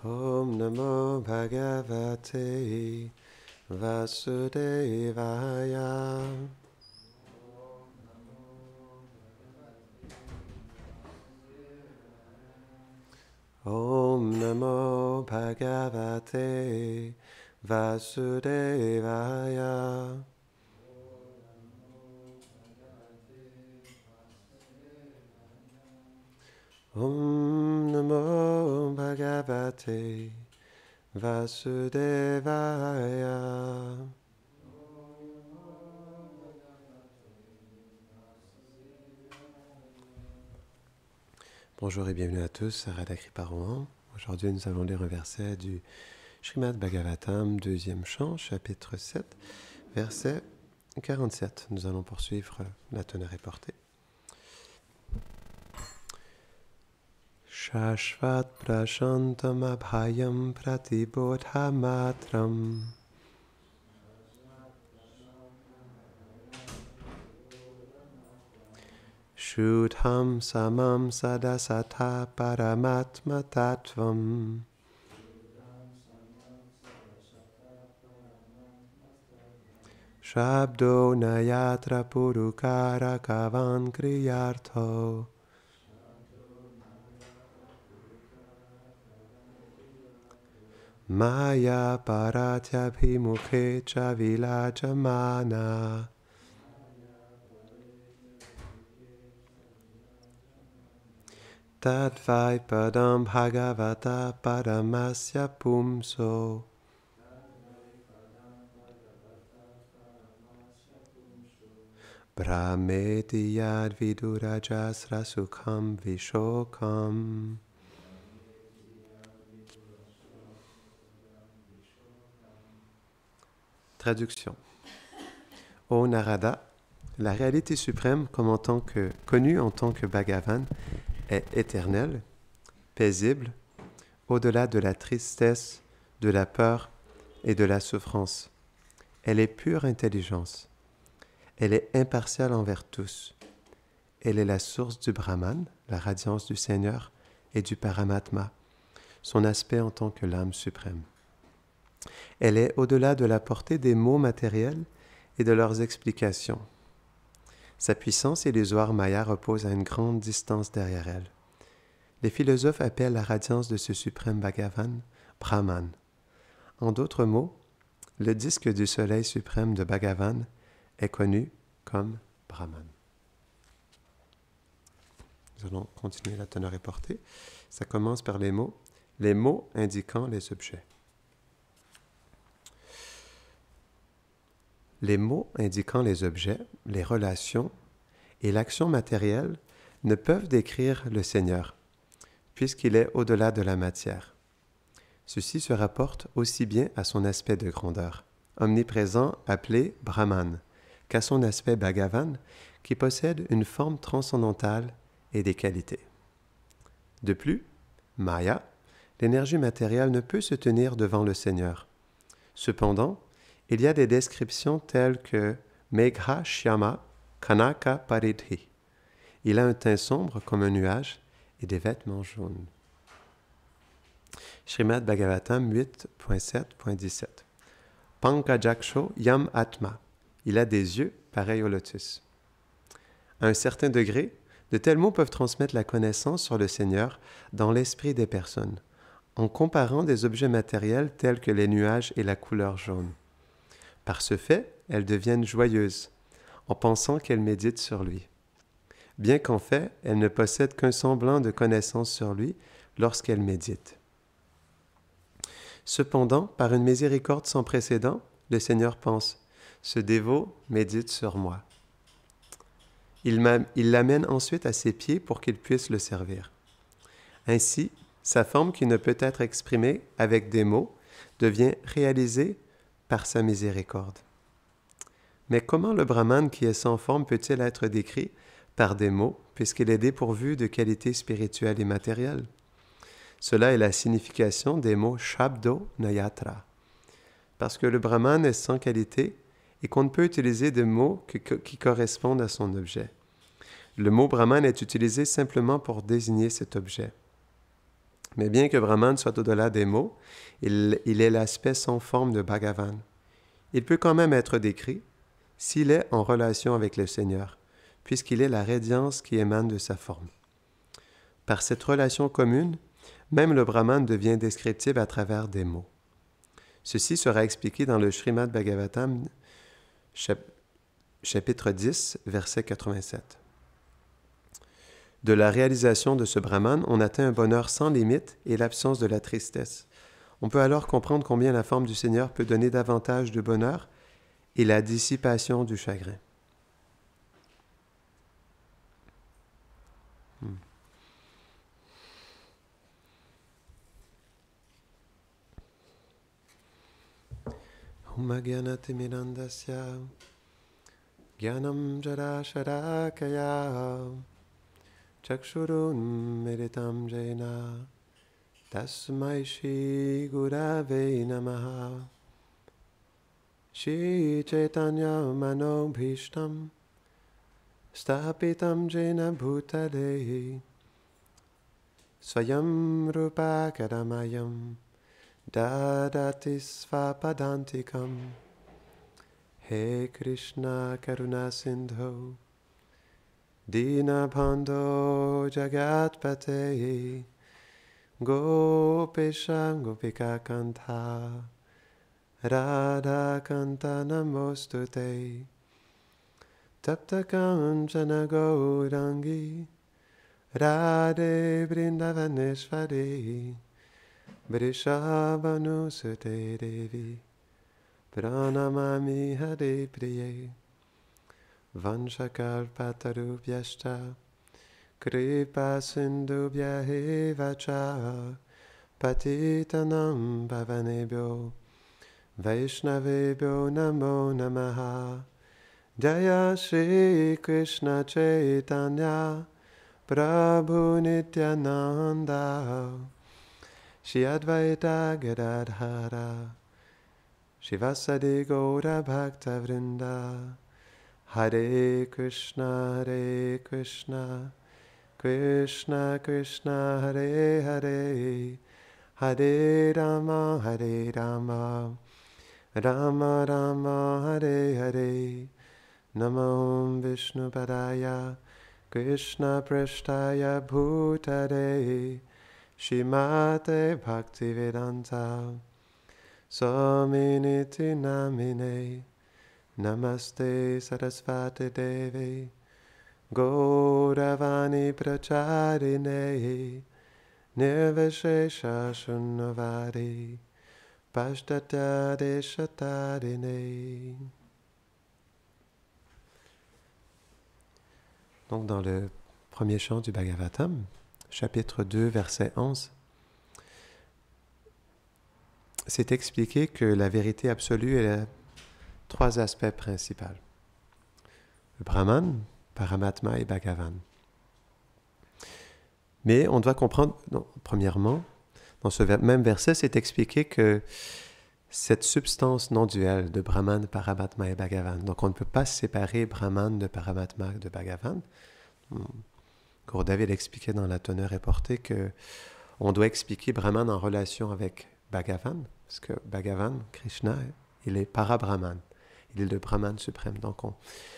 Om Namo Bhagavate Vasudevaya. Om Namo Bhagavate Vasudevaya. Om Namo Bhagavate Vasudevaya. Bonjour et bienvenue à tous à Radha Kripa Rohan. Aujourd'hui, nous allons lire un verset du Srimad Bhagavatam, deuxième chant, chapitre 7, verset 47. Nous allons poursuivre la tonne reportée. Shashvat prashantam abhayam pratibodha matram Shudham samam sadasatha paramatma tattvam Shabdo nayatra purukara kavan kriyartho Maya paratya bhimukhe cha vilajamana Tadvai padam bhagavata paramasya pumso Brahmeti yad vidurajasra sukham vishokam. Traduction. Ô Narada, la réalité suprême connue en tant que Bhagavan est éternelle, paisible, au-delà de la tristesse, de la peur et de la souffrance. Elle est pure intelligence. Elle est impartiale envers tous. Elle est la source du Brahman, la radiance du Seigneur, et du Paramatma, son aspect en tant que l'âme suprême. Elle est au-delà de la portée des mots matériels et de leurs explications. Sa puissance illusoire Maya repose à une grande distance derrière elle. Les philosophes appellent la radiance de ce suprême Bhagavan Brahman. En d'autres mots, le disque du soleil suprême de Bhagavan est connu comme Brahman. Nous allons continuer la tonne reportée. Ça commence par les mots indiquant les objets. Les mots indiquant les objets, les relations et l'action matérielle ne peuvent décrire le Seigneur, puisqu'il est au-delà de la matière. Ceci se rapporte aussi bien à son aspect de grandeur, omniprésent appelé Brahman, qu'à son aspect Bhagavan, qui possède une forme transcendantale et des qualités. De plus, Maya, l'énergie matérielle ne peut se tenir devant le Seigneur. Cependant, il y a des descriptions telles que Megha Shyama Kanaka Paridhi. Il a un teint sombre comme un nuage et des vêtements jaunes. Srimad Bhagavatam 8.7.17. Pankajaksho Yam Atma. Il a des yeux pareils au lotus. À un certain degré, de tels mots peuvent transmettre la connaissance sur le Seigneur dans l'esprit des personnes, en comparant des objets matériels tels que les nuages et la couleur jaune. Par ce fait, elles deviennent joyeuses, en pensant qu'elles méditent sur lui. Bien qu'en fait, elles ne possèdent qu'un semblant de connaissance sur lui lorsqu'elles méditent. Cependant, par une miséricorde sans précédent, le Seigneur pense « Ce dévot médite sur moi ». Il l'amène ensuite à ses pieds pour qu'il puisse le servir. Ainsi, sa forme qui ne peut être exprimée avec des mots devient réalisée par sa miséricorde. Mais comment le Brahman qui est sans forme peut-il être décrit par des mots, puisqu'il est dépourvu de qualités spirituelles et matérielles? Cela est la signification des mots Shabdo Nayatra. Parce que le Brahman est sans qualité et qu'on ne peut utiliser de mots qui correspondent à son objet. Le mot Brahman est utilisé simplement pour désigner cet objet. Mais bien que Brahman soit au-delà des mots, il est l'aspect sans forme de Bhagavan. Il peut quand même être décrit s'il est en relation avec le Seigneur, puisqu'il est la radiance qui émane de sa forme. Par cette relation commune, même le Brahman devient descriptible à travers des mots. Ceci sera expliqué dans le Srimad Bhagavatam, chapitre 10, verset 87. De la réalisation de ce Brahman, on atteint un bonheur sans limite et l'absence de la tristesse. On peut alors comprendre combien la forme du Seigneur peut donner davantage de bonheur et la dissipation du chagrin. Om Gyanatimirandasya Gyanam Jarasharakaya Chakshurun Meditam Jena Tasmai Shri Gurave Namaha Shri Chaitanya Manobhishtam Stapitam Jena Bhutale Swayam Rupa Kadamayam Dadati Svapadantikam He Krishna Karuna Sindho Dinabandho Jagatpate Gopesha Gopika Kanta Radha Kanta Namostute Tapta Kanchana Gaurangi Radhe Vrindavaneshwari Vrishabhanusute Devi Pranamami Hare Priye Vanchakalpatarubhyashta Kripa Sindhubhya Cha Patitanam Bhavanebhyo Vaishnavebhyo Namo Namaha Jaya Shri Krishna Chaitanya Prabhu Nityananda Shri Advaita Gadadhara Shivasadi Gaura Bhakta Vrinda Hare Krishna Krishna Krishna Hare Hare Hare Rama Rama Rama Hare Hare Namo Vishnu Padaya Krishna Prashtaya Bhutare Shrimate Bhaktivedanta Swaminiti Namine Namaste Sarasvati Devi Gauravani Pracharine Nirvishesha Shunnavadi Pashtata Deshatarine. Donc dans le premier chant du Bhagavatam, chapitre 2, verset 11, c'est expliqué que la vérité absolue a trois aspects principaux. Le Brahman, Paramatma et Bhagavan. Mais on doit comprendre, premièrement, dans ce même verset, c'est expliqué que cette substance non duelle de Brahman, Paramatma et Bhagavan, donc on ne peut pas séparer Brahman de Paramatma de Bhagavan. Gurudev expliquait dans la teneur et portée qu'on doit expliquer Brahman en relation avec Bhagavan, parce que Bhagavan, Krishna, il est Parabrahman, il est le Brahman suprême. Donc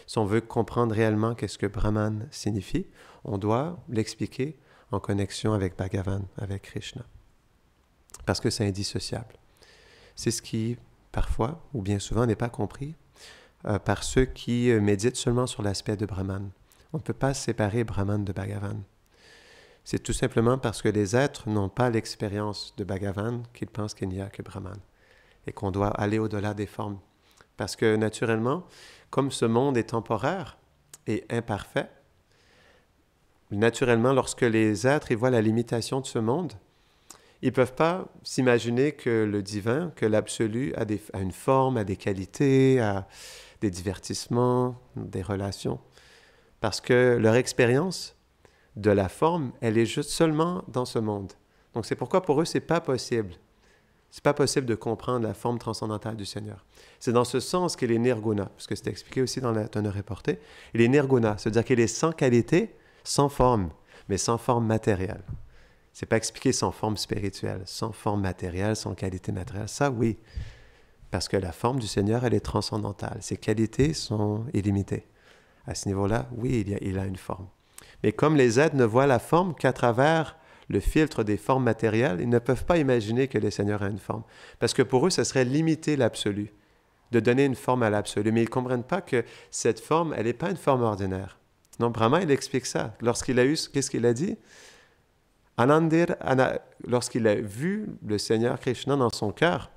si on veut comprendre réellement qu'est-ce que Brahman signifie, on doit l'expliquer en connexion avec Bhagavan, avec Krishna, parce que c'est indissociable. C'est ce qui, parfois, ou bien souvent, n'est pas compris par ceux qui méditent seulement sur l'aspect de Brahman. On ne peut pas séparer Brahman de Bhagavan. C'est tout simplement parce que les êtres n'ont pas l'expérience de Bhagavan qu'ils pensent qu'il n'y a que Brahman et qu'on doit aller au-delà des formes. Parce que naturellement, comme ce monde est temporaire et imparfait, naturellement, lorsque les êtres ils voient la limitation de ce monde, ils ne peuvent pas s'imaginer que le divin, que l'absolu a une forme, a des qualités, a des divertissements, des relations. Parce que leur expérience de la forme, elle est juste seulement dans ce monde. Donc c'est pourquoi pour eux, ce n'est pas possible. Ce n'est pas possible de comprendre la forme transcendantale du Seigneur. C'est dans ce sens qu'il est nirguna, parce que c'est expliqué aussi dans la teneur et portée. Il est nirguna, c'est-à-dire qu'il est sans qualité, sans forme, mais sans forme matérielle. C'est pas expliqué sans forme spirituelle, sans forme matérielle, sans qualité matérielle. Ça, oui. Parce que la forme du Seigneur, elle est transcendantale. Ses qualités sont illimitées. À ce niveau-là, oui, il a une forme. Mais comme les êtres ne voient la forme qu'à travers le filtre des formes matérielles, ils ne peuvent pas imaginer que le Seigneur a une forme. Parce que pour eux, ce serait limiter l'absolu, de donner une forme à l'absolu. Mais ils ne comprennent pas que cette forme, elle n'est pas une forme ordinaire. Non, Brahma, il explique ça. Lorsqu'il a eu, qu'est-ce qu'il a dit? Lorsqu'il a vu le Seigneur Krishna dans son cœur,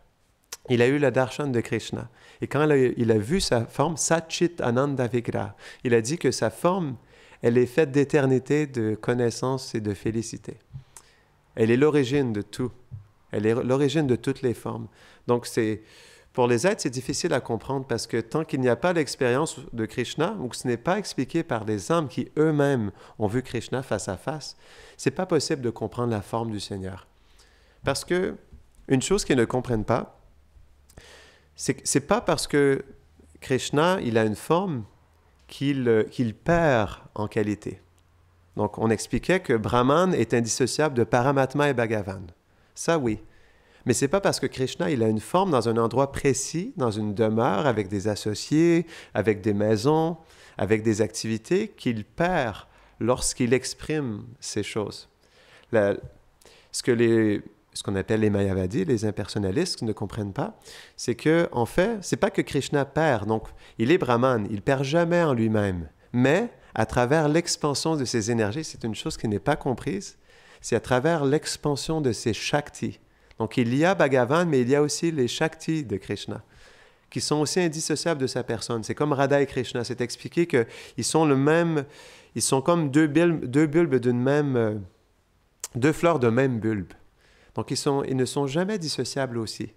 il a eu le darshan de Krishna. Et quand il a vu sa forme, Satchit Ananda Vigraha, il a dit que sa forme, elle est faite d'éternité, de connaissance et de félicité. Elle est l'origine de tout. Elle est l'origine de toutes les formes. Donc, pour les êtres, c'est difficile à comprendre parce que tant qu'il n'y a pas l'expérience de Krishna, ou que ce n'est pas expliqué par des âmes qui eux-mêmes ont vu Krishna face à face, c'est pas possible de comprendre la forme du Seigneur. Parce que une chose qu'ils ne comprennent pas, c'est pas parce que Krishna, il a une forme qu'il perd en qualité. Donc, on expliquait que Brahman est indissociable de Paramatma et Bhagavan. Ça, oui. Mais c'est pas parce que Krishna, il a une forme dans un endroit précis, dans une demeure, avec des associés, avec des maisons, avec des activités, qu'il perd lorsqu'il exprime ces choses. Ce qu'on appelle les Mayavadis, les impersonnalistes, qui ne comprennent pas, c'est que, en fait, c'est pas que Krishna perd. Donc, il est Brahman, il perd jamais en lui-même. Mais, à travers l'expansion de ses énergies, c'est une chose qui n'est pas comprise, c'est à travers l'expansion de ses Shaktis. Donc, il y a Bhagavan, mais il y a aussi les Shaktis de Krishna, qui sont aussi indissociables de sa personne. C'est comme Radha et Krishna. C'est expliqué qu'ils sont ils sont comme deux bulbes deux fleurs d'un même bulbe. Donc, ils ne sont jamais dissociables aussi.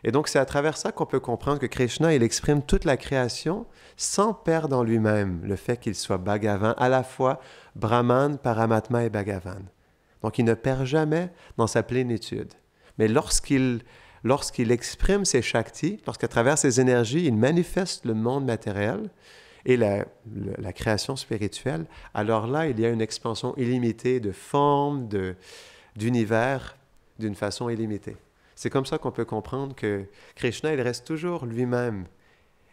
Et donc, c'est à travers ça qu'on peut comprendre que Krishna, il exprime toute la création sans perdre en lui-même le fait qu'il soit Bhagavan, à la fois Brahman, Paramatma et Bhagavan. Donc, il ne perd jamais dans sa plénitude. Mais lorsqu'il exprime ses Shaktis, lorsqu'à travers ses énergies, il manifeste le monde matériel et la création spirituelle, alors là, il y a une expansion illimitée de formes, d'univers, d'une façon illimitée. C'est comme ça qu'on peut comprendre que Krishna, il reste toujours lui-même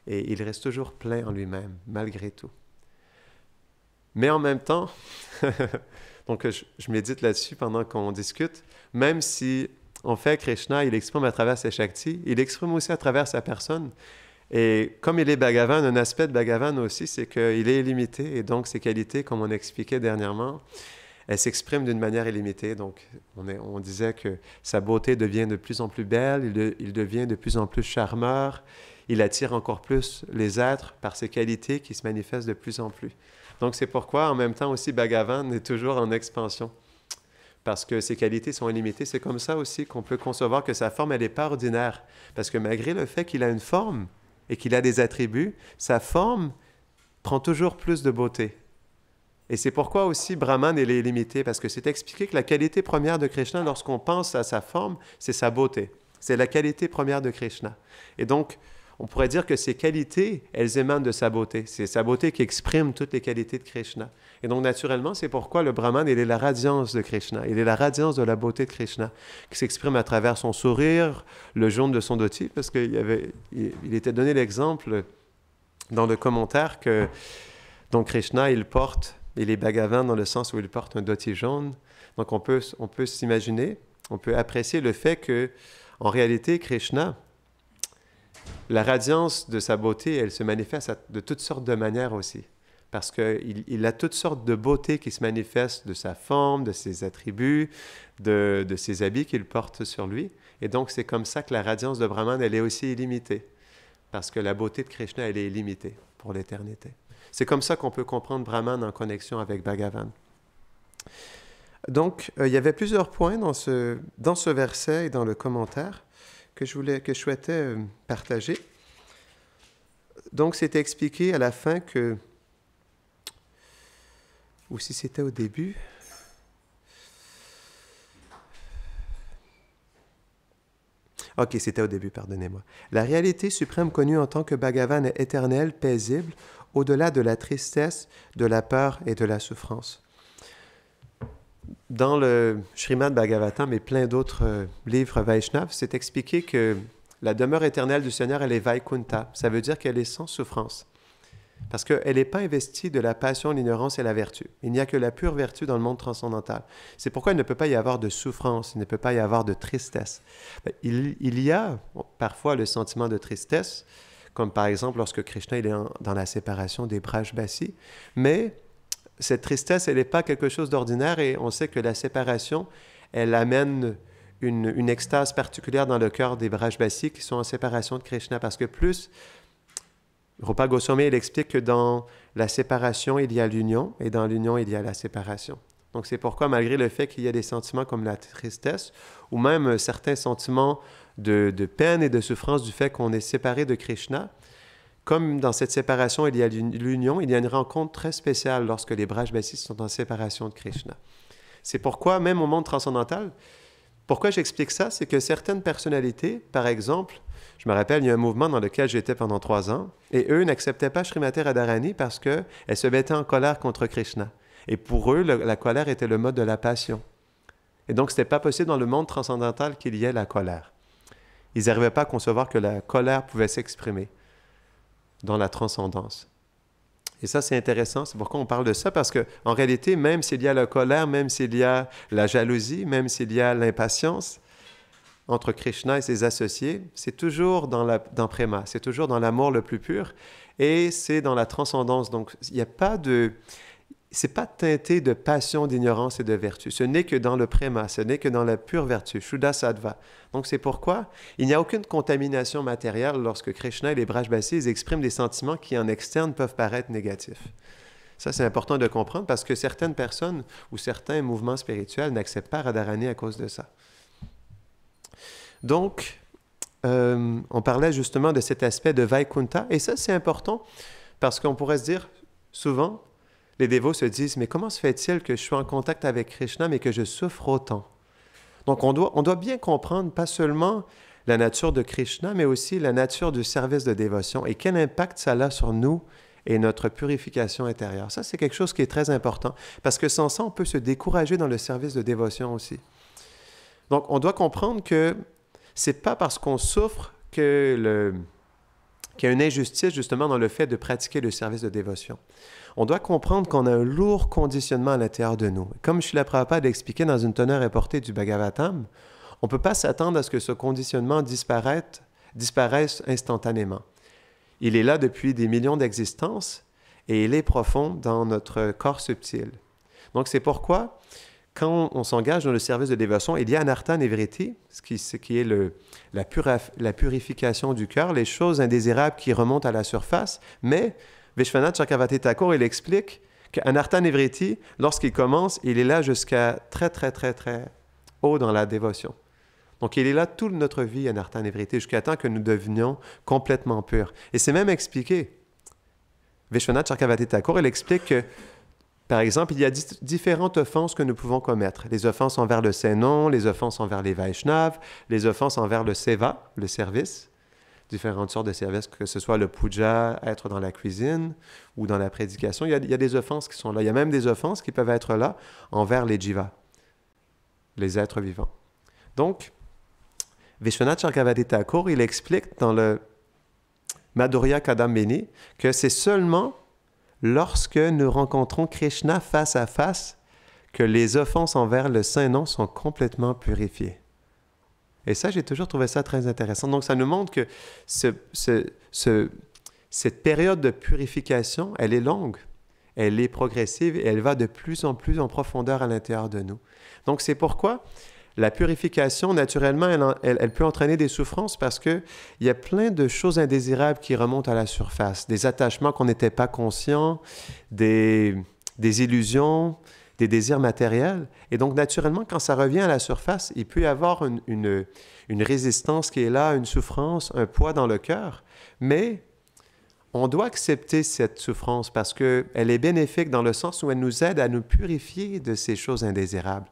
et il reste toujours plein en lui-même, malgré tout. Mais en même temps, donc je médite là-dessus pendant qu'on discute, même si, en fait, Krishna, il exprime à travers ses Shaktis, il exprime aussi à travers sa personne. Et comme il est Bhagavan, un aspect de Bhagavan aussi, c'est qu'il est illimité, et donc ses qualités, comme on expliquait dernièrement, elle s'exprime d'une manière illimitée. Donc, on disait que sa beauté devient de plus en plus belle, il devient de plus en plus charmeur, il attire encore plus les êtres par ses qualités qui se manifestent de plus en plus. Donc, c'est pourquoi, en même temps aussi, Bhagavan est toujours en expansion, parce que ses qualités sont illimitées. C'est comme ça aussi qu'on peut concevoir que sa forme, elle n'est pas ordinaire, parce que malgré le fait qu'il a une forme et qu'il a des attributs, sa forme prend toujours plus de beauté. Et c'est pourquoi aussi Brahman est illimité, parce que c'est expliqué que la qualité première de Krishna, lorsqu'on pense à sa forme, c'est sa beauté. C'est la qualité première de Krishna. Et donc, on pourrait dire que ces qualités, elles émanent de sa beauté. C'est sa beauté qui exprime toutes les qualités de Krishna. Et donc, naturellement, c'est pourquoi le Brahman, il est la radiance de Krishna. Il est la radiance de la beauté de Krishna, qui s'exprime à travers son sourire, le jaune de son dhoti, parce qu'il était donné l'exemple dans le commentaire que donc Krishna, il est Bhagavan dans le sens où il porte un dhoti jaune. Donc, on peut s'imaginer, on peut apprécier le fait que, en réalité, Krishna, la radiance de sa beauté, elle se manifeste de toutes sortes de manières aussi. Parce qu'il a toutes sortes de beautés qui se manifestent de sa forme, de ses attributs, de ses habits qu'il porte sur lui. Et donc, c'est comme ça que la radiance de Brahman, elle est aussi illimitée. Parce que la beauté de Krishna, elle est illimitée pour l'éternité. C'est comme ça qu'on peut comprendre Brahman en connexion avec Bhagavan. Donc, il y avait plusieurs points dans ce verset et dans le commentaire que je souhaitais partager. Donc, c'était expliqué à la fin que, ou si c'était au début, ok, c'était au début, pardonnez-moi. La réalité suprême connue en tant que Bhagavan est éternelle, paisible, au-delà de la tristesse, de la peur et de la souffrance. dans le Srimad Bhagavatam et plein d'autres livres Vaishnav, c'est expliqué que la demeure éternelle du Seigneur, elle est Vaikunta. Ça veut dire qu'elle est sans souffrance. Parce qu'elle n'est pas investie de la passion, l'ignorance et la vertu. Il n'y a que la pure vertu dans le monde transcendantal. C'est pourquoi il ne peut pas y avoir de souffrance, il ne peut pas y avoir de tristesse. Il y a parfois le sentiment de tristesse, comme par exemple lorsque Krishna il est dans la séparation des Brajbasis, mais cette tristesse, elle n'est pas quelque chose d'ordinaire et on sait que la séparation, elle amène une extase particulière dans le cœur des Brajbasis qui sont en séparation de Krishna, parce que plus Rupa Goswami, il explique que dans la séparation, il y a l'union, et dans l'union, il y a la séparation. Donc, c'est pourquoi, malgré le fait qu'il y a des sentiments comme la tristesse, ou même certains sentiments de peine et de souffrance du fait qu'on est séparé de Krishna, comme dans cette séparation, il y a l'union, il y a une rencontre très spéciale lorsque les Brajbasis sont en séparation de Krishna. C'est pourquoi, même au monde transcendantal, pourquoi j'explique ça, c'est que certaines personnalités, par exemple, je me rappelle, il y a un mouvement dans lequel j'étais pendant 3 ans, et eux n'acceptaient pas Srimati Radharani parce qu'elle se mettait en colère contre Krishna. Et pour eux, la colère était le mode de la passion. Et donc, ce n'était pas possible dans le monde transcendantal qu'il y ait la colère. Ils n'arrivaient pas à concevoir que la colère pouvait s'exprimer dans la transcendance. Et ça, c'est intéressant. C'est pourquoi on parle de ça, parce qu'en réalité, même s'il y a la colère, même s'il y a la jalousie, même s'il y a l'impatience, entre Krishna et ses associés, c'est toujours dans Prema, c'est toujours dans l'amour le plus pur, et c'est dans la transcendance. Donc, il n'y a pas de... C'est pas teinté de passion, d'ignorance et de vertu. Ce n'est que dans le Prema, ce n'est que dans la pure vertu, Shuddha Sattva. Donc, c'est pourquoi il n'y a aucune contamination matérielle lorsque Krishna et les Brajbasis expriment des sentiments qui, en externe, peuvent paraître négatifs. Ça, c'est important de comprendre parce que certaines personnes ou certains mouvements spirituels n'acceptent pas Radharani à cause de ça. Donc, on parlait justement de cet aspect de Vaikunta, et ça, c'est important parce qu'on pourrait se dire, souvent, les dévots se disent, mais comment se fait-il que je suis en contact avec Krishna, mais que je souffre autant? Donc, on doit bien comprendre pas seulement la nature de Krishna, mais aussi la nature du service de dévotion et quel impact ça a sur nous et notre purification intérieure. Ça, c'est quelque chose qui est très important, parce que sans ça, on peut se décourager dans le service de dévotion aussi. Donc, on doit comprendre que c'est pas parce qu'on souffre qu'il y a une injustice justement dans le fait de pratiquer le service de dévotion. On doit comprendre qu'on a un lourd conditionnement à l'intérieur de nous. Comme Srila Prabhupada l'expliquait dans une teneur importée du Bhagavatam, on ne peut pas s'attendre à ce que ce conditionnement disparaisse instantanément. Il est là depuis des millions d'existences et il est profond dans notre corps subtil. Donc c'est pourquoi quand on s'engage dans le service de dévotion, il y a anartha nivriti, ce qui est la purification du cœur, les choses indésirables qui remontent à la surface, mais Vishwanath Chakravarti Thakur, il explique qu'anartha nivriti, lorsqu'il commence, il est là jusqu'à très, très, très, très haut dans la dévotion. Donc, il est là toute notre vie, anartha nivriti, jusqu'à temps que nous devenions complètement purs. Et c'est même expliqué. Vishwanath Chakravarti Thakur, il explique que par exemple, il y a différentes offenses que nous pouvons commettre. Les offenses envers le Saint-Nom, les offenses envers les Vaishnavas, les offenses envers le Seva, le service, différentes sortes de services, que ce soit le puja, être dans la cuisine ou dans la prédication. Il y a des offenses qui sont là. Il y a même des offenses qui peuvent être là envers les jivas, les êtres vivants. Donc, Vishwanath Chakravarti Thakur, il explique dans le Madhurya Kadambini que c'est seulement lorsque nous rencontrons Krishna face à face, que les offenses envers le Saint-Nom sont complètement purifiées. Et ça, j'ai toujours trouvé ça très intéressant. Donc, ça nous montre que cette période de purification, elle est longue, elle est progressive et elle va de plus en profondeur à l'intérieur de nous. Donc, c'est pourquoi la purification, naturellement, elle peut entraîner des souffrances parce qu'il y a plein de choses indésirables qui remontent à la surface, des attachements qu'on n'était pas conscients, des illusions, des désirs matériels. Et donc, naturellement, quand ça revient à la surface, il peut y avoir une résistance qui est là, une souffrance, un poids dans le cœur. Mais on doit accepter cette souffrance parce qu'elle est bénéfique dans le sens où elle nous aide à nous purifier de ces choses indésirables.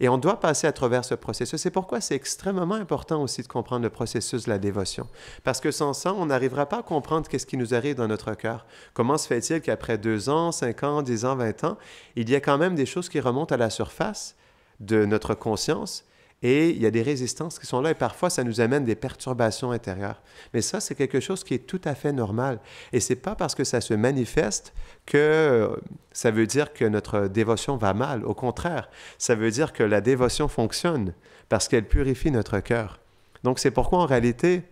Et on doit passer à travers ce processus. C'est pourquoi c'est extrêmement important aussi de comprendre le processus de la dévotion. Parce que sans ça, on n'arrivera pas à comprendre qu'est-ce qui nous arrive dans notre cœur. Comment se fait-il qu'après 2 ans, 5 ans, 10 ans, 20 ans, il y a quand même des choses qui remontent à la surface de notre conscience et il y a des résistances qui sont là et parfois ça nous amène des perturbations intérieures. Mais ça, c'est quelque chose qui est tout à fait normal. Et c'est pas parce que ça se manifeste que ça veut dire que notre dévotion va mal. Au contraire, ça veut dire que la dévotion fonctionne parce qu'elle purifie notre cœur. Donc c'est pourquoi en réalité,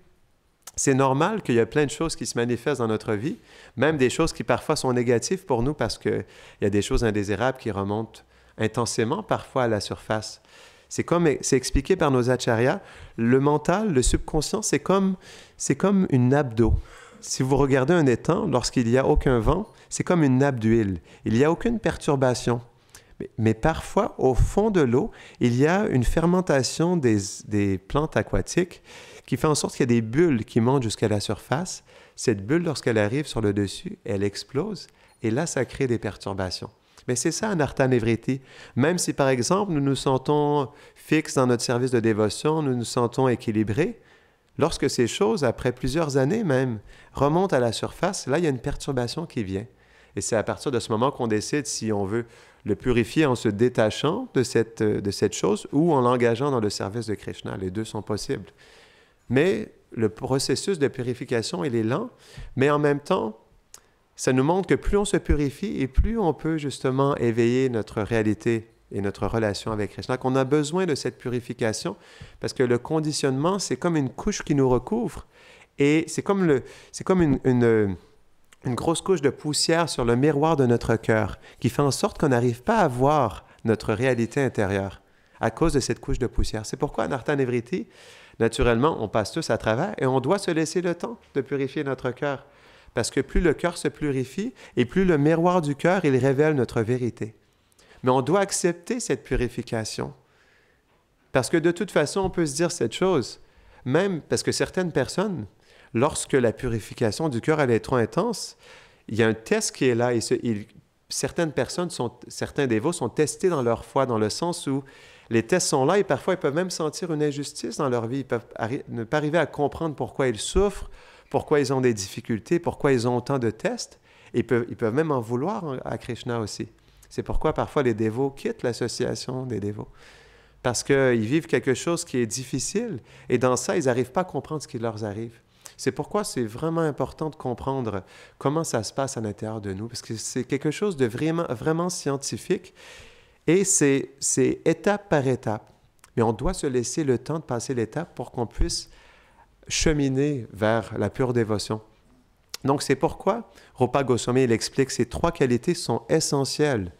c'est normal qu'il y a plein de choses qui se manifestent dans notre vie, même des choses qui parfois sont négatives pour nous parce qu'il y a des choses indésirables qui remontent intensément parfois à la surface. C'est expliqué par nos acharyas, le mental, le subconscient, c'est comme une nappe d'eau. Si vous regardez un étang, lorsqu'il n'y a aucun vent, c'est comme une nappe d'huile. Il n'y a aucune perturbation. Mais parfois, au fond de l'eau, il y a une fermentation des plantes aquatiques qui fait en sorte qu'il y a des bulles qui montent jusqu'à la surface. Cette bulle, lorsqu'elle arrive sur le dessus, elle explose et là, ça crée des perturbations. Mais c'est ça, Anartha Nivriti. Même si, par exemple, nous nous sentons fixes dans notre service de dévotion, nous nous sentons équilibrés, lorsque ces choses, après plusieurs années même, remontent à la surface, là, il y a une perturbation qui vient. Et c'est à partir de ce moment qu'on décide si on veut le purifier en se détachant de cette chose ou en l'engageant dans le service de Krishna. Les deux sont possibles. Mais le processus de purification, il est lent, mais en même temps, ça nous montre que plus on se purifie et plus on peut justement éveiller notre réalité et notre relation avec Krishna, qu'on a besoin de cette purification parce que le conditionnement, c'est comme une couche qui nous recouvre et c'est comme une grosse couche de poussière sur le miroir de notre cœur qui fait en sorte qu'on n'arrive pas à voir notre réalité intérieure à cause de cette couche de poussière. C'est pourquoi, Anartha Nivriti, naturellement, on passe tous à travers et on doit se laisser le temps de purifier notre cœur. Parce que plus le cœur se purifie et plus le miroir du cœur, il révèle notre vérité. Mais on doit accepter cette purification. Parce que de toute façon, on peut se dire cette chose, même parce que certaines personnes, lorsque la purification du cœur elle est trop intense, il y a un test qui est là et certains dévots sont testés dans leur foi, dans le sens où les tests sont là et parfois ils peuvent même sentir une injustice dans leur vie. Ils peuvent ne pas arriver à comprendre pourquoi ils souffrent, pourquoi ils ont des difficultés, pourquoi ils ont autant de tests. Et ils peuvent même en vouloir à Krishna aussi. C'est pourquoi parfois les dévots quittent l'association des dévots. Parce qu'ils vivent quelque chose qui est difficile et dans ça, ils n'arrivent pas à comprendre ce qui leur arrive. C'est pourquoi c'est vraiment important de comprendre comment ça se passe à l'intérieur de nous, parce que c'est quelque chose de vraiment, vraiment scientifique et c'est étape par étape. Mais on doit se laisser le temps de passer l'étape pour qu'on puisse cheminer vers la pure dévotion. Donc, c'est pourquoi Rupa Goswami il explique que ces 3 qualités sont essentielles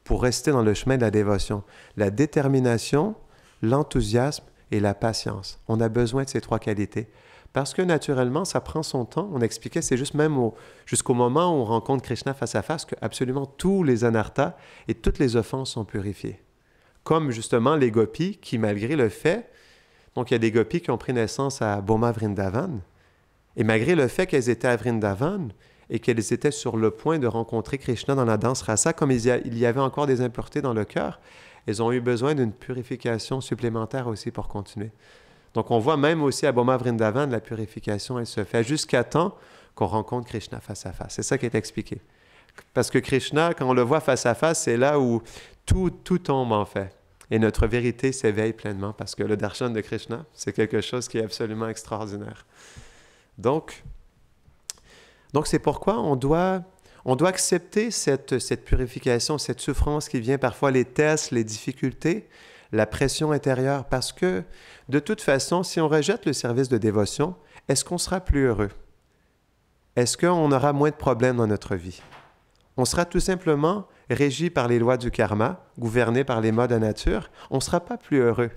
pour rester dans le chemin de la dévotion. La détermination, l'enthousiasme et la patience. On a besoin de ces 3 qualités. Parce que naturellement, ça prend son temps. On expliquait, c'est juste même jusqu'au moment où on rencontre Krishna face à face que absolument tous les anarthas et toutes les offenses sont purifiées. Comme justement les gopis qui, malgré le fait... Donc, il y a des gopis qui ont pris naissance à Boma Vrindavan. Et malgré le fait qu'elles étaient à Vrindavan et qu'elles étaient sur le point de rencontrer Krishna dans la danse rasa, comme il y avait encore des impuretés dans le cœur, elles ont eu besoin d'une purification supplémentaire aussi pour continuer. Donc, on voit même aussi à Boma Vrindavan, la purification, elle se fait jusqu'à temps qu'on rencontre Krishna face à face. C'est ça qui est expliqué. Parce que Krishna, quand on le voit face à face, c'est là où tout tombe en fait. Et notre vérité s'éveille pleinement parce que le darshan de Krishna, c'est quelque chose qui est absolument extraordinaire. Donc c'est pourquoi on doit accepter cette purification, cette souffrance qui vient parfois, les tests, les difficultés, la pression intérieure, parce que de toute façon, si on rejette le service de dévotion, est-ce qu'on sera plus heureux? Est-ce qu'on aura moins de problèmes dans notre vie? On sera tout simplement régi par les lois du karma, gouverné par les modes de la nature, on ne sera pas plus heureux.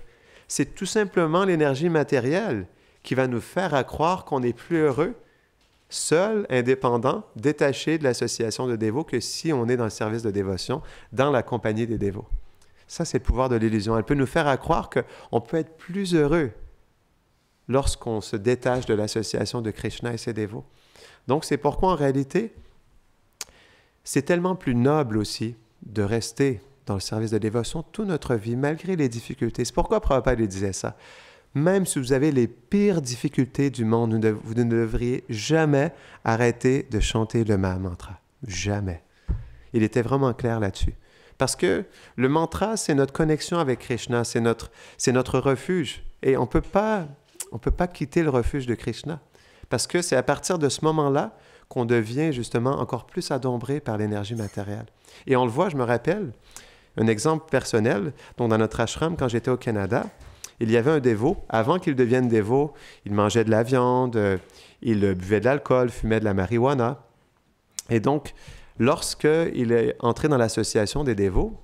C'est tout simplement l'énergie matérielle qui va nous faire croire qu'on est plus heureux, seul, indépendant, détaché de l'association de dévots que si on est dans le service de dévotion, dans la compagnie des dévots. Ça, c'est le pouvoir de l'illusion. Elle peut nous faire croire qu'on peut être plus heureux lorsqu'on se détache de l'association de Krishna et ses dévots. Donc, c'est pourquoi, en réalité, c'est tellement plus noble aussi de rester dans le service de dévotion toute notre vie, malgré les difficultés. C'est pourquoi Prabhupada lui disait ça. Même si vous avez les pires difficultés du monde, vous ne devriez jamais arrêter de chanter le Mahamantra. Jamais. Il était vraiment clair là-dessus. Parce que le mantra, c'est notre connexion avec Krishna, c'est notre refuge. Et on ne peut pas quitter le refuge de Krishna. Parce que c'est à partir de ce moment-là qu'on devient justement encore plus adombré par l'énergie matérielle. Et on le voit, je me rappelle, un exemple personnel, dont dans notre ashram, quand j'étais au Canada, il y avait un dévot. Avant qu'il devienne dévot, il mangeait de la viande, il buvait de l'alcool, fumait de la marijuana. Et donc, lorsqu'il est entré dans l'association des dévots,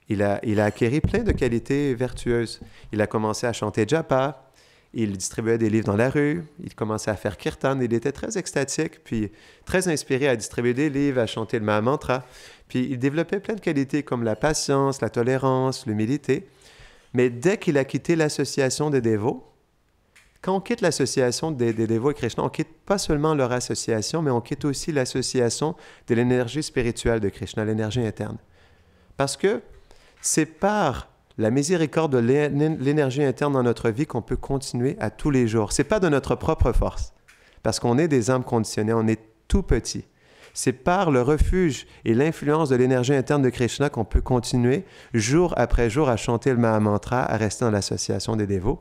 il a acquis plein de qualités vertueuses. Il a commencé à chanter japa, il distribuait des livres dans la rue, il commençait à faire kirtan, il était très extatique, puis très inspiré à distribuer des livres, à chanter le Mahamantra. Puis il développait plein de qualités comme la patience, la tolérance, l'humilité. Mais dès qu'il a quitté l'association des dévots, quand on quitte l'association des dévots et Krishna, on ne quitte pas seulement leur association, mais on quitte aussi l'association de l'énergie spirituelle de Krishna, l'énergie interne. Parce que c'est par la miséricorde de l'énergie interne dans notre vie qu'on peut continuer à tous les jours. Ce n'est pas de notre propre force, parce qu'on est des âmes conditionnées, on est tout petit. C'est par le refuge et l'influence de l'énergie interne de Krishna qu'on peut continuer jour après jour à chanter le Mahamantra, à rester dans l'association des dévots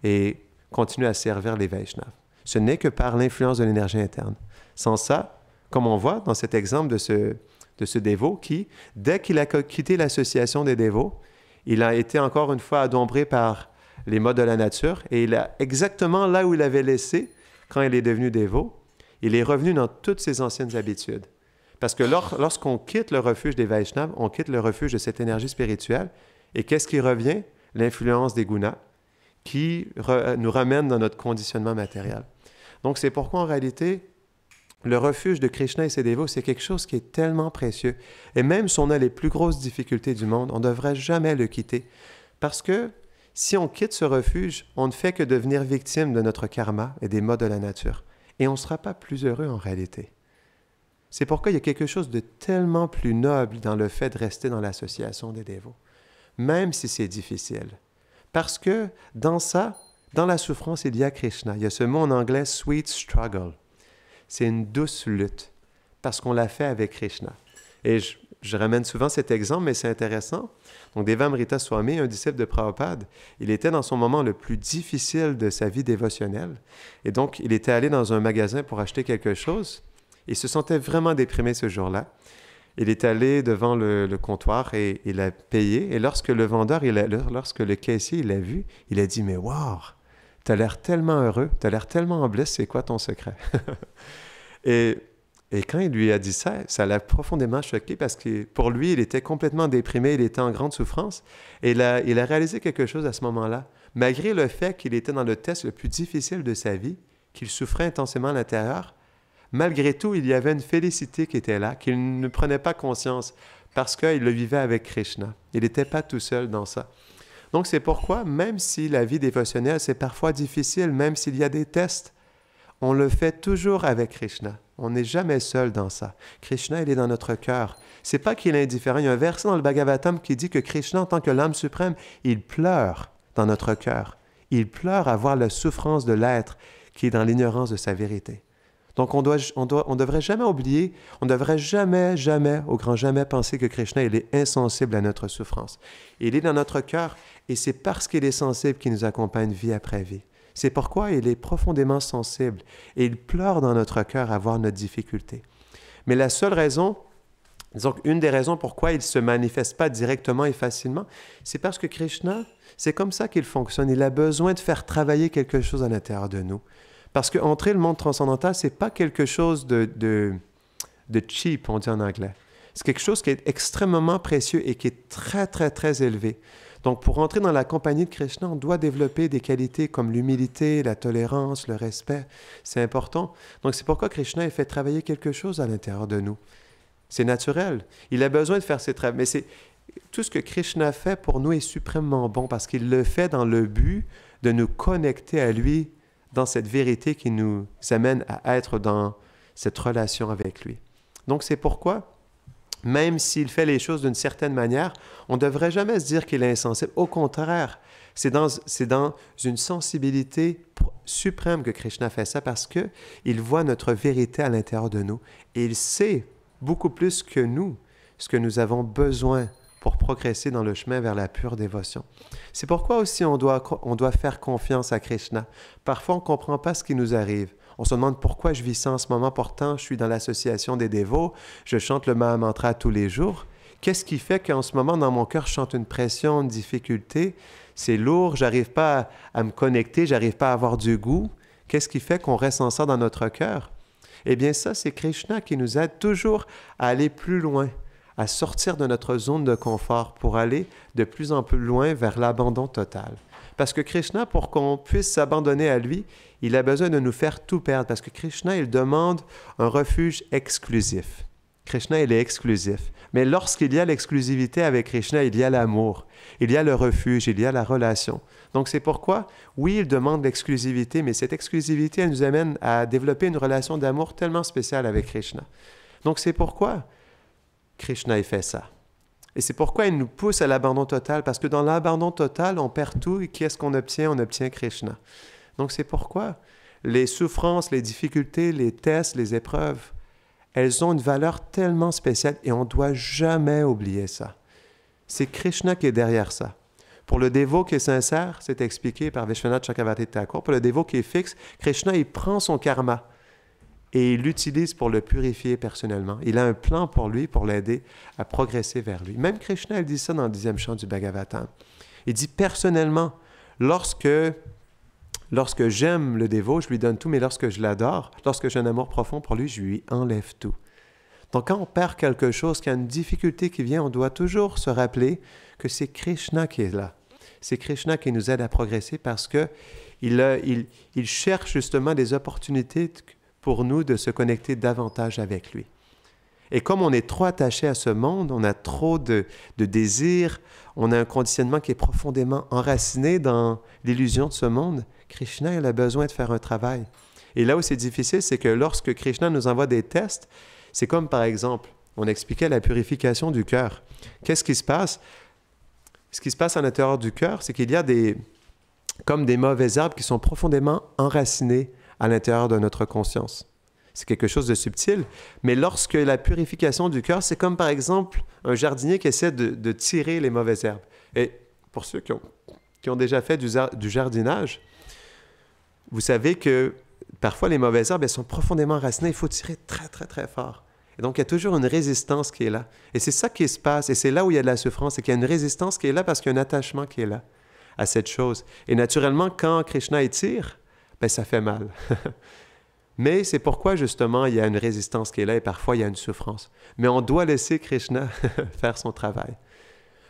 et continuer à servir les Vaishnavas. Ce n'est que par l'influence de l'énergie interne. Sans ça, comme on voit dans cet exemple de ce dévot qui, dès qu'il a quitté l'association des dévots, il a été encore une fois adombré par les modes de la nature et il a exactement là où il avait laissé quand il est devenu dévot, il est revenu dans toutes ses anciennes habitudes. Parce que lorsqu'on quitte le refuge des Vaishnavas, on quitte le refuge de cette énergie spirituelle. Et qu'est-ce qui revient? L'influence des gunas qui nous ramène dans notre conditionnement matériel. Donc c'est pourquoi en réalité, le refuge de Krishna et ses dévots, c'est quelque chose qui est tellement précieux. Et même si on a les plus grosses difficultés du monde, on ne devrait jamais le quitter. Parce que si on quitte ce refuge, on ne fait que devenir victime de notre karma et des modes de la nature. Et on ne sera pas plus heureux en réalité. C'est pourquoi il y a quelque chose de tellement plus noble dans le fait de rester dans l'association des dévots, même si c'est difficile. Parce que dans ça, dans la souffrance, il y a Krishna. Il y a ce mot en anglais « sweet struggle ». C'est une douce lutte, parce qu'on l'a fait avec Krishna. Et je ramène souvent cet exemple, mais c'est intéressant. Donc, Devamrita Swami, un disciple de Prabhupada, il était dans son moment le plus difficile de sa vie dévotionnelle. Et donc, il était allé dans un magasin pour acheter quelque chose. Il se sentait vraiment déprimé ce jour-là. Il est allé devant le comptoir et il a payé. Et lorsque le caissier l'a vu, il a dit « Mais wow, tu as l'air tellement heureux, tu as l'air tellement en bliss, c'est quoi ton secret? » Et quand il lui a dit ça, ça l'a profondément choqué parce que pour lui, il était complètement déprimé, il était en grande souffrance. Et il a réalisé quelque chose à ce moment-là. Malgré le fait qu'il était dans le test le plus difficile de sa vie, qu'il souffrait intensément à l'intérieur, malgré tout, il y avait une félicité qui était là, qu'il ne prenait pas conscience parce qu'il le vivait avec Krishna. Il n'était pas tout seul dans ça. Donc c'est pourquoi, même si la vie dévotionnelle, c'est parfois difficile, même s'il y a des tests, on le fait toujours avec Krishna. On n'est jamais seul dans ça. Krishna, il est dans notre cœur. C'est pas qu'il est indifférent. Il y a un verset dans le Bhagavatam qui dit que Krishna, en tant que l'âme suprême, il pleure dans notre cœur. Il pleure à voir la souffrance de l'être qui est dans l'ignorance de sa vérité. Donc on devrait jamais oublier, on ne devrait jamais, au grand jamais penser que Krishna, il est insensible à notre souffrance. Il est dans notre cœur et c'est parce qu'il est sensible qu'il nous accompagne vie après vie. C'est pourquoi il est profondément sensible et il pleure dans notre cœur à voir notre difficulté. Mais la seule raison, disons une des raisons pourquoi il ne se manifeste pas directement et facilement, c'est parce que Krishna, c'est comme ça qu'il fonctionne. Il a besoin de faire travailler quelque chose à l'intérieur de nous. Parce qu'entrer le monde transcendantal, ce n'est pas quelque chose de cheap, on dit en anglais. C'est quelque chose qui est extrêmement précieux et qui est très, très, très élevé. Donc, pour entrer dans la compagnie de Krishna, on doit développer des qualités comme l'humilité, la tolérance, le respect. C'est important. Donc, c'est pourquoi Krishna a fait travailler quelque chose à l'intérieur de nous. C'est naturel. Il a besoin de faire ses travaux. Mais tout ce que Krishna fait pour nous est suprêmement bon parce qu'il le fait dans le but de nous connecter à lui dans cette vérité qui nous amène à être dans cette relation avec lui. Donc, c'est pourquoi, même s'il fait les choses d'une certaine manière, on ne devrait jamais se dire qu'il est insensible. Au contraire, c'est dans une sensibilité suprême que Krishna fait ça parce qu'il voit notre vérité à l'intérieur de nous et il sait beaucoup plus que nous ce que nous avons besoin pour progresser dans le chemin vers la pure dévotion. C'est pourquoi aussi on doit faire confiance à Krishna. Parfois, on ne comprend pas ce qui nous arrive. On se demande pourquoi je vis ça en ce moment. Pourtant, je suis dans l'association des dévots, je chante le Mahamantra tous les jours. Qu'est-ce qui fait qu'en ce moment, dans mon cœur, je chante une pression, une difficulté? C'est lourd, je n'arrive pas à me connecter, je n'arrive pas à avoir du goût. Qu'est-ce qui fait qu'on ressent ça dans notre cœur? Eh bien, ça, c'est Krishna qui nous aide toujours à aller plus loin, à sortir de notre zone de confort pour aller de plus en plus loin vers l'abandon total. Parce que Krishna, pour qu'on puisse s'abandonner à lui, il a besoin de nous faire tout perdre. Parce que Krishna, il demande un refuge exclusif. Krishna, il est exclusif. Mais lorsqu'il y a l'exclusivité avec Krishna, il y a l'amour, il y a le refuge, il y a la relation. Donc c'est pourquoi, oui, il demande l'exclusivité, mais cette exclusivité, elle nous amène à développer une relation d'amour tellement spéciale avec Krishna. Donc c'est pourquoi Krishna, il fait ça. Et c'est pourquoi il nous pousse à l'abandon total, parce que dans l'abandon total, on perd tout, et qu'est-ce qu'on obtient? On obtient Krishna. Donc c'est pourquoi les souffrances, les difficultés, les tests, les épreuves, elles ont une valeur tellement spéciale et on ne doit jamais oublier ça. C'est Krishna qui est derrière ça. Pour le dévot qui est sincère, c'est expliqué par Vishwanath Chakravarti Thakur, pour le dévot qui est fixe, Krishna, il prend son karma et il l'utilise pour le purifier personnellement. Il a un plan pour lui, pour l'aider à progresser vers lui. Même Krishna, il dit ça dans le 10e chant du Bhagavatam. Il dit personnellement, lorsque j'aime le dévot, je lui donne tout, mais lorsque je l'adore, lorsque j'ai un amour profond pour lui, je lui enlève tout. Donc quand on perd quelque chose, qu'il y a une difficulté qui vient, on doit toujours se rappeler que c'est Krishna qui est là. C'est Krishna qui nous aide à progresser parce qu'il cherche justement des opportunités pour nous de se connecter davantage avec lui. Et comme on est trop attaché à ce monde, on a trop de désirs, on a un conditionnement qui est profondément enraciné dans l'illusion de ce monde, Krishna, il a besoin de faire un travail. Et là où c'est difficile, c'est que lorsque Krishna nous envoie des tests, c'est comme par exemple, on expliquait la purification du cœur. Qu'est-ce qui se passe? Ce qui se passe à l'intérieur du cœur, c'est qu'il y a comme des mauvaises herbes qui sont profondément enracinées à l'intérieur de notre conscience. C'est quelque chose de subtil, mais lorsque la purification du cœur, c'est comme par exemple un jardinier qui essaie de tirer les mauvaises herbes. Et pour ceux qui ont déjà fait du jardinage, vous savez que parfois les mauvaises herbes, elles sont profondément enracinées, il faut tirer très, très, très fort. Et donc, il y a toujours une résistance qui est là. Et c'est ça qui se passe, et c'est là où il y a de la souffrance, c'est qu'il y a une résistance qui est là parce qu'il y a un attachement qui est là à cette chose. Et naturellement, quand Krishna étire, ben ça fait mal. Mais c'est pourquoi, justement, il y a une résistance qui est là et parfois, il y a une souffrance. Mais on doit laisser Krishna faire son travail.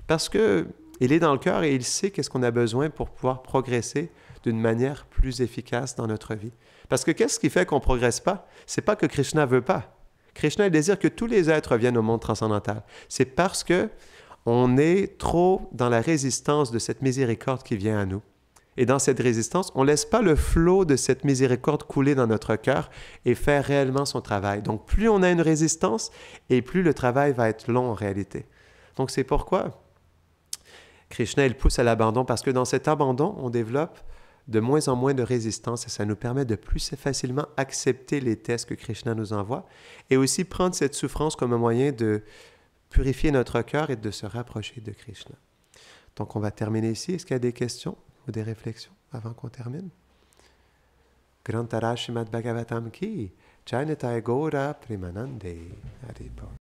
Parce qu'il est dans le cœur et il sait qu'est-ce qu'on a besoin pour pouvoir progresser d'une manière plus efficace dans notre vie. Parce que qu'est-ce qui fait qu'on ne progresse pas? C'est pas que Krishna ne veut pas. Krishna désire que tous les êtres viennent au monde transcendantal. C'est parce qu'on est trop dans la résistance de cette miséricorde qui vient à nous. Et dans cette résistance, on ne laisse pas le flot de cette miséricorde couler dans notre cœur et faire réellement son travail. Donc, plus on a une résistance, et plus le travail va être long en réalité. Donc, c'est pourquoi Krishna, il pousse à l'abandon, parce que dans cet abandon, on développe de moins en moins de résistance et ça nous permet de plus facilement accepter les tests que Krishna nous envoie et aussi prendre cette souffrance comme un moyen de purifier notre cœur et de se rapprocher de Krishna. Donc, on va terminer ici. Est-ce qu'il y a des questions ou des réflexions avant qu'on termine? Grantara Srimad Bhagavatam ki Jainatai Gaura Premanande Haribo.